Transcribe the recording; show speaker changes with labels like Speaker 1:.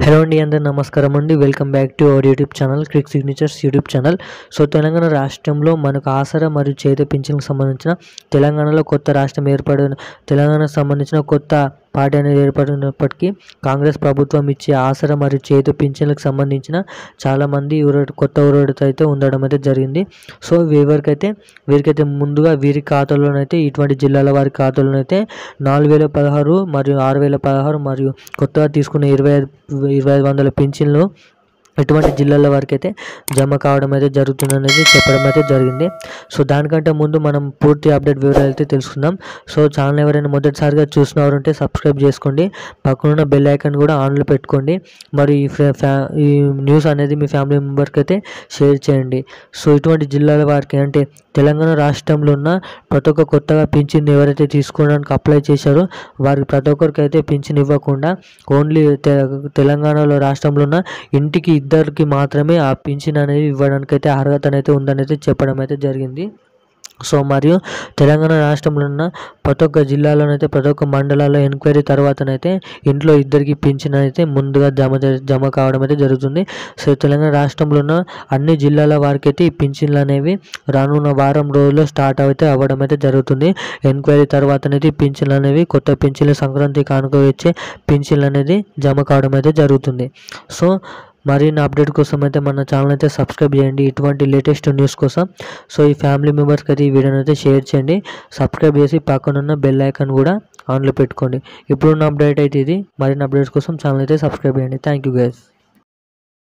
Speaker 1: Hello అండి, అందరూ నమస్కారం అండి. Welcome back to our YouTube channel quick signatures YouTube channel. So Telangana రాష్ట్రంలో మనకు ఆసరా మరియు చేతి పింఛన్కి సంబంధించిన తెలంగాణలో కొత్త రాష్ట్రం ఏర్పడిన తెలంగాణకు సంబంధించిన కొత్త పార్టీ అనేది ఏర్పడినప్పటికీ కాంగ్రెస్ ప్రభుత్వం ఇచ్చే ఆసరా మరియు చేతి పింఛన్లకు సంబంధించిన చాలామంది కొత్త ఊరడితో అయితే ఉండడం అయితే జరిగింది. సో వీరికైతే ముందుగా వీరి ఖాతాలోనైతే ఇటువంటి జిల్లాల వారి ఖాతాలోనైతే 4016 మరియు 6016 మరియు కొత్తగా తీసుకున్న 2500 పింఛన్లు ఇటువంటి జిల్లాల వరకు అయితే జమ కావడం అయితే జరుగుతుందనేది చెప్పడం అయితే జరిగింది. సో దానికంటే ముందు మనం పూర్తి అప్డేట్ వివరాలు అయితే తెలుసుకుందాం. సో ఛానల్ ఎవరైనా మొదటిసారిగా చూసినవారంటే సబ్స్క్రైబ్ చేసుకోండి, పక్కనున్న బెల్ ఐకాన్ కూడా ఆన్లో పెట్టుకోండి. మరి ఈ న్యూస్ అనేది మీ ఫ్యామిలీ మెంబర్కి అయితే షేర్ చేయండి. సో ఇటువంటి జిల్లాల వారికి అంటే తెలంగాణ రాష్ట్రంలో ఉన్న ప్రతి ఒక్క కొత్తగా పింఛన్ ఎవరైతే తీసుకోవడానికి అప్లై చేశారో వారికి ప్రతి ఒక్కరికి అయితే పింఛన్ ఇవ్వకుండా ఓన్లీ తెలంగాణలో రాష్ట్రంలో ఉన్న ఇంటికి ఇద్దరికి మాత్రమే ఆ పింఛన్ అనేది ఇవ్వడానికి అయితే అర్హత అయితే ఉందనైతే చెప్పడం అయితే జరిగింది. సో మరియు తెలంగాణ రాష్ట్రంలో ఉన్న ప్రతి ఒక్క జిల్లాలోనైతే ప్రతి ఒక్క మండలాల్లో ఎంక్వైరీ తర్వాతనైతే ఇంట్లో ఇద్దరికి పింఛన్ అయితే ముందుగా జమ కావడం అయితే జరుగుతుంది. సో తెలంగాణ రాష్ట్రంలో ఉన్న అన్ని జిల్లాల వారికి అయితే ఈ పింఛన్లు అనేవి రానున్న వారం రోజుల్లో స్టార్ట్ అయితే అవ్వడం అయితే జరుగుతుంది. ఎంక్వైరీ తర్వాతనైతే ఈ పింఛన్లు అనేవి కొత్త పింఛన్లు సంక్రాంతి కానుక వచ్చే పింఛన్లు అనేది జమ కావడం అయితే జరుగుతుంది. సో మరిన్ని అప్డేట్ కోసం అయితే మన ఛానల్ అయితే సబ్స్క్రైబ్ చేయండి ఇటువంటి లేటెస్ట్ న్యూస్ కోసం. సో ఈ ఫ్యామిలీ మెంబర్స్కి అయితే ఈ వీడియోని అయితే షేర్ చేయండి, సబ్స్క్రైబ్ చేసి పక్కనున్న బెల్ ఐకాన్ కూడా ఆన్లో పెట్టుకోండి. ఇప్పుడున్న అప్డేట్ అయితే ఇది. మరిన్ని అప్డేట్స్ కోసం ఛానల్ అయితే సబ్స్క్రైబ్ చేయండి. Thank you guys.